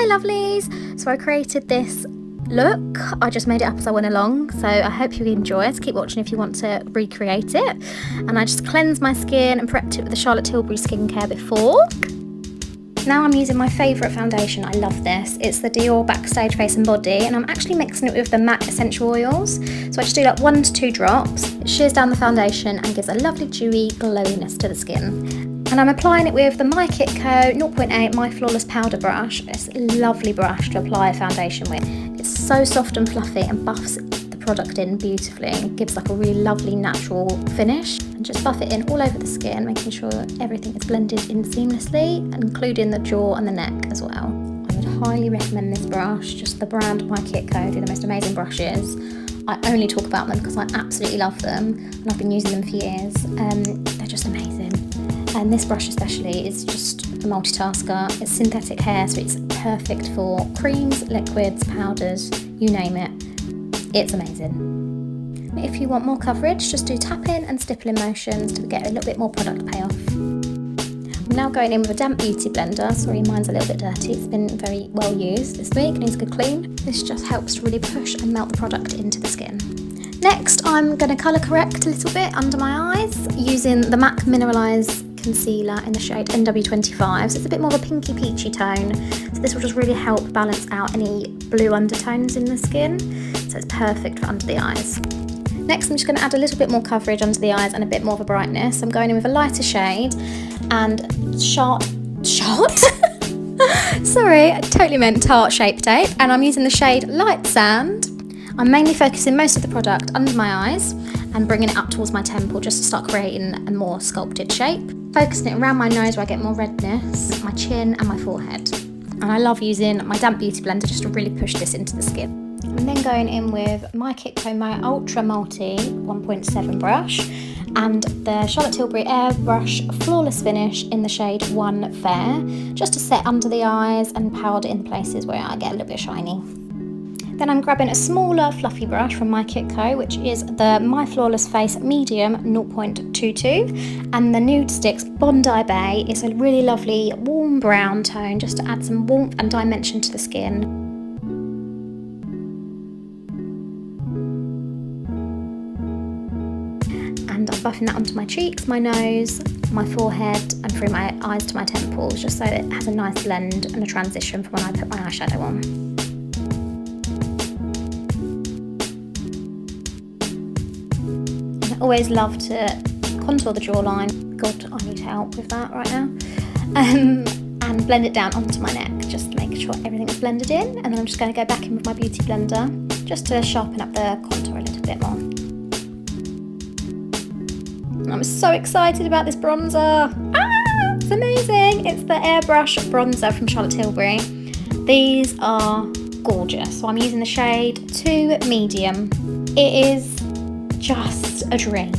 Hi lovelies! So I created this look. I just made it up as I went along, so I hope you enjoy it. Keep watching if you want to recreate it. And I just cleansed my skin and prepped it with the Charlotte Tilbury skincare before. Now I'm using my favourite foundation. I love this. It's the Dior Backstage Face and Body, and I'm actually mixing it with the MAC essential oils. So I just do like 1 to 2 drops. It shears down the foundation and gives a lovely dewy glowiness to the skin. And I'm applying it with the My Kit Co 0.8 My Flawless Powder Brush. It's a lovely brush to apply a foundation with. It's so soft and fluffy and buffs the product in beautifully. It gives like a really lovely natural finish. And just buff it in all over the skin, making sure everything is blended in seamlessly, including the jaw and the neck as well. I would highly recommend this brush. Just the brand My Kit Co do the most amazing brushes. I only talk about them because I absolutely love them and I've been using them for years. They're just amazing. And this brush especially is just a multitasker. It's synthetic hair, so it's perfect for creams, liquids, powders, you name it. It's amazing. If you want more coverage, just do tapping and stippling motions to get a little bit more product payoff. I'm now going in with a damp beauty blender. Sorry, mine's a little bit dirty. It's been very well used this week, needs a good clean. This just helps to really push and melt the product into the skin. Next, I'm going to colour correct a little bit under my eyes using the MAC Mineralize concealer in the shade NW25. So it's a bit more of a pinky peachy tone. So this will just really help balance out any blue undertones in the skin. So it's perfect for under the eyes. Next, I'm just going to add a little bit more coverage under the eyes and a bit more of a brightness. I'm going in with a lighter shade and Sorry, I totally meant Tarte Shape Tape. And I'm using the shade Light Sand. I'm mainly focusing most of the product under my eyes and bringing it up towards my temple just to start creating a more sculpted shape. Focusing it around my nose where I get more redness, my chin and my forehead. And I love using my damp beauty blender just to really push this into the skin. I'm then going in with My Kit Co My Ultra Multi 1.7 brush and the Charlotte Tilbury Airbrush Flawless Finish in the shade 1 Fair, just to set under the eyes and powder in the places where I get a little bit shiny. Then I'm grabbing a smaller fluffy brush from My Kit Co, which is the My Flawless Face Medium 0.22, and the Nudestix Bondi Bae. It's a really lovely warm brown tone just to add some warmth and dimension to the skin. And I'm buffing that onto my cheeks, my nose, my forehead and through my eyes to my temples, just so it has a nice blend and a transition from when I put my eyeshadow on. I always love to contour the jawline. God, I need help with that right now. And blend it down onto my neck, just to make sure everything is blended in. And then I'm just going to go back in with my beauty blender, just to sharpen up the contour a little bit more. And I'm so excited about this bronzer. It's amazing. It's the Airbrush bronzer from Charlotte Tilbury. These are gorgeous. So I'm using the shade 2 Medium. It is just a dream.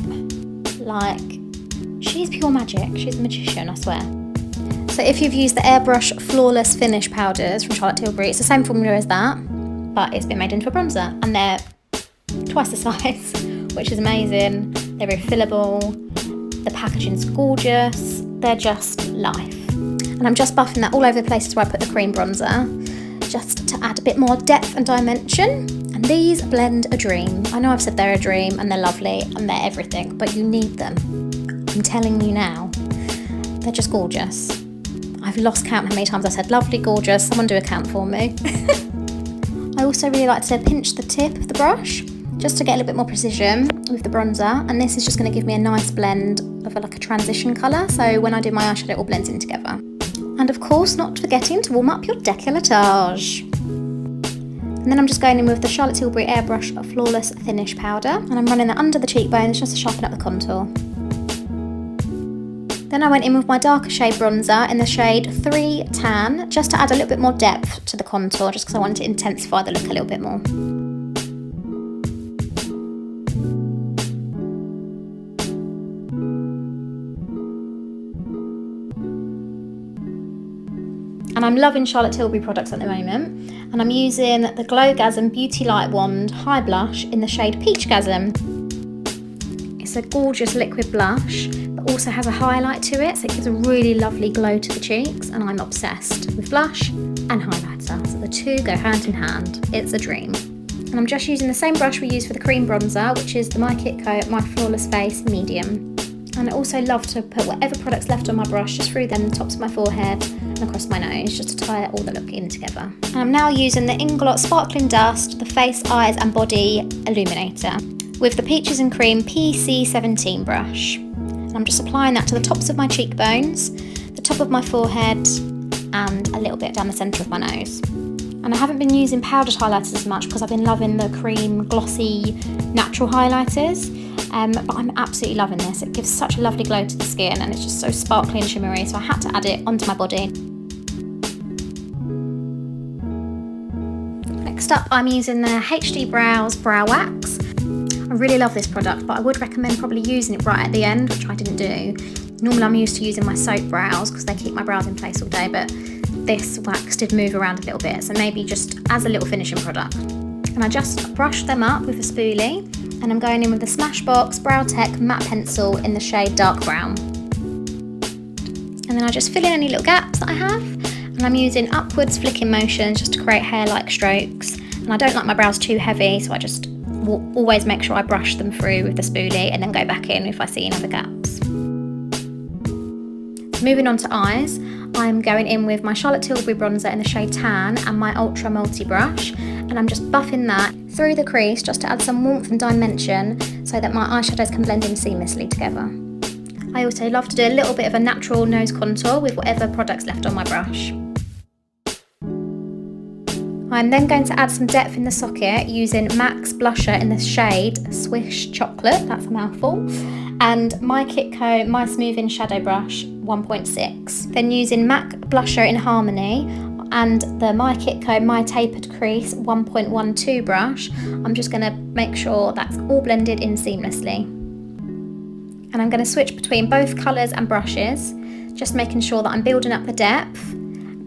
Like, she's pure magic. She's a magician, I swear. So if you've used the Airbrush Flawless Finish powders from Charlotte Tilbury, it's the same formula as that, but it's been made into a bronzer, and they're twice the size, which is amazing. They're very fillable. The packaging's gorgeous. They're just life. And I'm just buffing that all over the places where I put the cream bronzer, just to add a bit more depth and dimension. And these blend a dream. I know I've said they're a dream and they're lovely and they're everything, but you need them. I'm telling you now, they're just gorgeous. I've lost count how many times I said lovely, gorgeous. Someone do a count for me. I also really like to pinch the tip of the brush just to get a little bit more precision with the bronzer. And this is just going to give me a nice blend of like a transition colour. So when I do my eyeshadow, it all blends in together. And of course, not forgetting to warm up your décolletage. And then I'm just going in with the Charlotte Tilbury Airbrush Flawless Finish powder, and I'm running that under the cheekbones just to sharpen up the contour. Then I went in with my darker shade bronzer in the shade 3 Tan, just to add a little bit more depth to the contour, just because I wanted to intensify the look a little bit more. And I'm loving Charlotte Tilbury products at the moment. And I'm using the Glowgasm Beauty Light Wand High Blush in the shade Peachgasm. It's a gorgeous liquid blush, but also has a highlight to it, so it gives a really lovely glow to the cheeks, and I'm obsessed with blush and highlighter. The two go hand in hand. It's a dream. And I'm just using the same brush we used for the cream bronzer, which is the My Kit Coat My Flawless Face Medium. And I also love to put whatever product's left on my brush just through them, the tops of my forehead and across my nose, just to tie all the look in together. And I'm now using the Inglot Sparkling Dust, the Face, Eyes and Body Illuminator with the Peaches and Cream PC17 brush. And I'm just applying that to the tops of my cheekbones, the top of my forehead and a little bit down the centre of my nose. And I haven't been using powdered highlighters as much because I've been loving the cream glossy natural highlighters. But I'm absolutely loving this. It gives such a lovely glow to the skin and it's just so sparkly and shimmery, so I had to add it onto my body. Next up, I'm using the HD Brows Brow Wax. I really love this product, but I would recommend probably using it right at the end, which I didn't do. Normally I'm used to using my soap brows because they keep my brows in place all day, but this wax did move around a little bit, so maybe just as a little finishing product. And I just brushed them up with a spoolie. And I'm going in with the Smashbox Brow Tech Matte Pencil in the shade Dark Brown. And then I just fill in any little gaps that I have. And I'm using upwards flicking motions just to create hair-like strokes. And I don't like my brows too heavy, so I just will always make sure I brush them through with the spoolie and then go back in if I see any other gaps. Moving on to eyes, I'm going in with my Charlotte Tilbury bronzer in the shade Tan and my Ultra Multi brush. And I'm just buffing that through the crease just to add some warmth and dimension so that my eyeshadows can blend in seamlessly together. I also love to do a little bit of a natural nose contour with whatever product's left on my brush. I'm then going to add some depth in the socket using MAC's blusher in the shade Swish Chocolate, that's a mouthful, and My Kit Coat My Smoothing Shadow Brush 1.6. Then using MAC blusher in Harmony and the My Kit Coat My Tapered Crease 1.12 brush, I'm just going to make sure that's all blended in seamlessly. And I'm going to switch between both colours and brushes, just making sure that I'm building up the depth,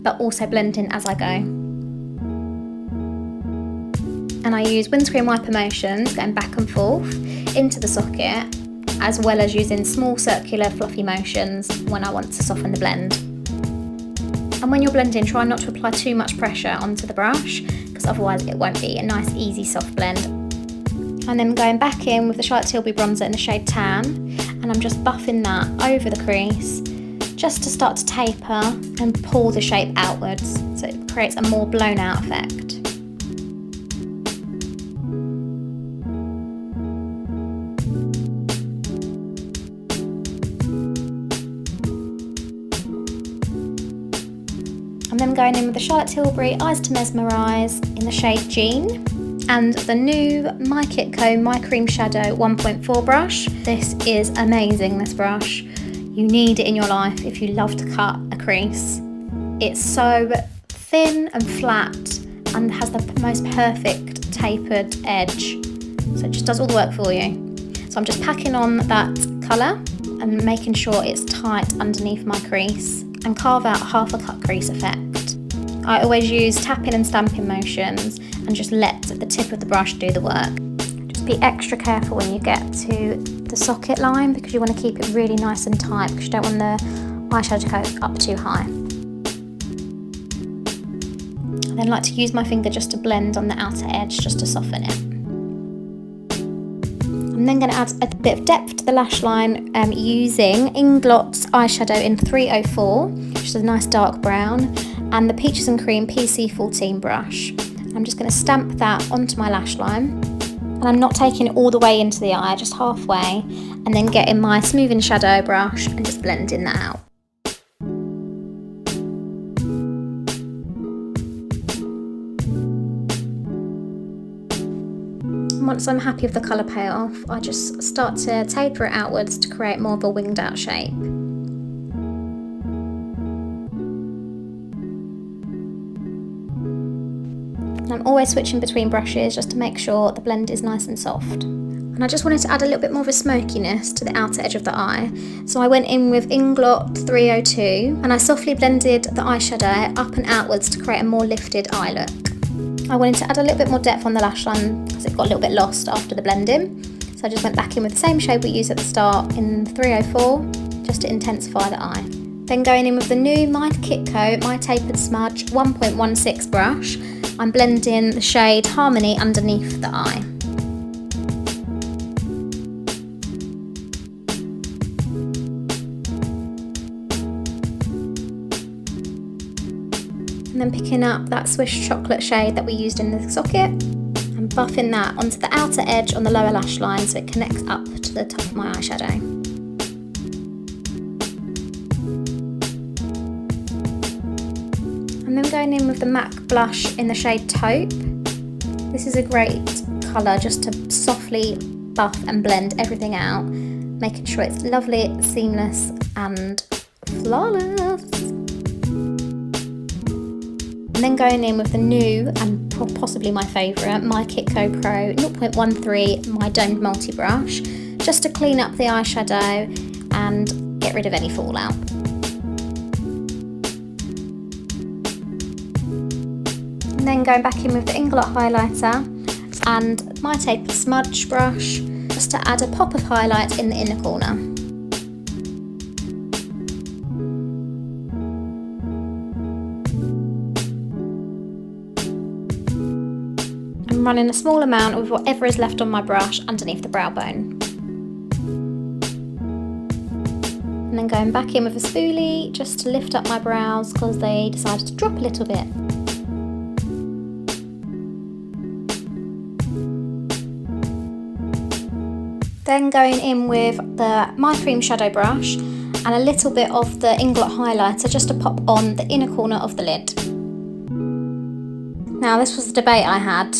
but also blending as I go. And I use windscreen wiper motions, going back and forth into the socket, as well as using small circular fluffy motions when I want to soften the blend. And when you're blending, try not to apply too much pressure onto the brush, because otherwise it won't be a nice, easy, soft blend. And then going back in with the Charlotte Tilbury bronzer in the shade Tan, and I'm just buffing that over the crease, just to start to taper and pull the shape outwards, so it creates a more blown out effect. And then going in with the Charlotte Tilbury Eyes to Mesmerise in the shade Jean and the new My Kit Coat My Cream Shadow 1.4 brush. This is amazing, this brush. You need it in your life if you love to cut a crease. It's so thin and flat and has the most perfect tapered edge. So it just does all the work for you. So I'm just packing on that colour and making sure it's tight underneath my crease and carve out half a cut crease effect. I always use tapping and stamping motions and just let the tip of the brush do the work. Just be extra careful when you get to the socket line because you want to keep it really nice and tight because you don't want the eyeshadow to go up too high. I then like to use my finger just to blend on the outer edge just to soften it. I'm then going to add a bit of depth to the lash line using Inglot's eyeshadow in 304, which is a nice dark brown, and the Peaches and Cream PC14 brush. I'm just going to stamp that onto my lash line, and I'm not taking it all the way into the eye, just halfway, and then getting my smoothing shadow brush and just blending that out. Once I'm happy with the colour payoff, I just start to taper it outwards to create more of a winged out shape. I'm always switching between brushes just to make sure the blend is nice and soft. And I just wanted to add a little bit more of a smokiness to the outer edge of the eye. So I went in with Inglot 302 and I softly blended the eyeshadow up and outwards to create a more lifted eye look. I wanted to add a little bit more depth on the lash line because it got a little bit lost after the blending. So I just went back in with the same shade we used at the start in 304 just to intensify the eye. Then going in with the new My Kitco My Tapered Smudge 1.16 brush, I'm blending the shade Harmony underneath the eye. And then picking up that Swiss chocolate shade that we used in the socket and buffing that onto the outer edge on the lower lash line so it connects up to the top of my eyeshadow. And then going in with the MAC blush in the shade Taupe. This is a great colour just to softly buff and blend everything out, making sure it's lovely, seamless and flawless. And then going in with the new and possibly my favourite, My Kitco Pro 0.13 My Domed Multi Brush, just to clean up the eyeshadow and get rid of any fallout. And then going back in with the Inglot highlighter and My Tapered Smudge brush, just to add a pop of highlight in the inner corner. I'm running a small amount of whatever is left on my brush underneath the brow bone. And then going back in with a spoolie just to lift up my brows because they decided to drop a little bit. Then going in with the My Cream shadow brush and a little bit of the Inglot highlighter just to pop on the inner corner of the lid. Now this was the debate I had,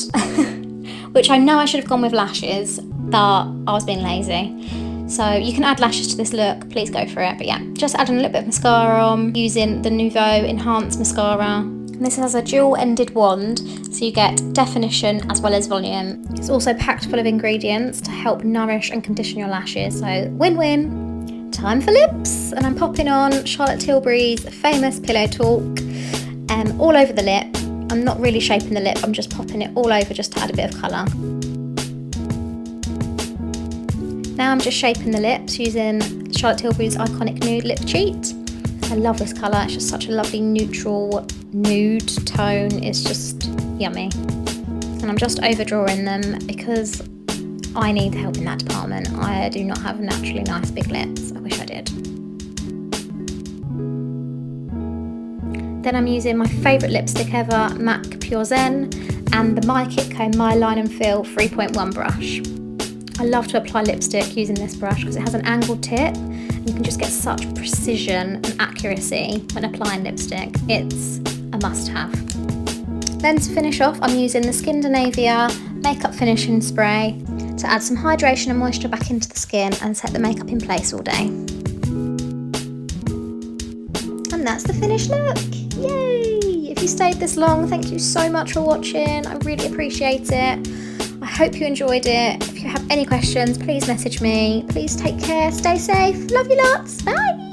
which I know I should have gone with lashes, but I was being lazy. So you can add lashes to this look, please go for it. But yeah, just adding a little bit of mascara on, using the Nouveau Enhanced Mascara. And this has a dual-ended wand, so you get definition as well as volume. It's also packed full of ingredients to help nourish and condition your lashes, so win-win. Time for lips, and I'm popping on Charlotte Tilbury's famous Pillow Talk all over the lip. I'm not really shaping the lip, I'm just popping it all over just to add a bit of colour. Now I'm just shaping the lips using Charlotte Tilbury's iconic Nude Lip Cheat. I love this colour, it's just such a lovely neutral nude tone, it's just yummy. And I'm just overdrawing them because I need help in that department. I do not have naturally nice big lips, I wish I did. Then I'm using my favourite lipstick ever, MAC Pure Zen, and the My Kitco My Line and Fill 3.1 brush. I love to apply lipstick using this brush because it has an angled tip and you can just get such precision and accuracy when applying lipstick. It's a must-have. Then to finish off, I'm using the Skindinavia Makeup Finishing Spray to add some hydration and moisture back into the skin and set the makeup in place all day. And that's the finished look. Yay! If you stayed this long, thank you so much for watching. I really appreciate it. I hope you enjoyed it. If you have any questions, please message me. Please take care, stay safe. Love you lots. Bye!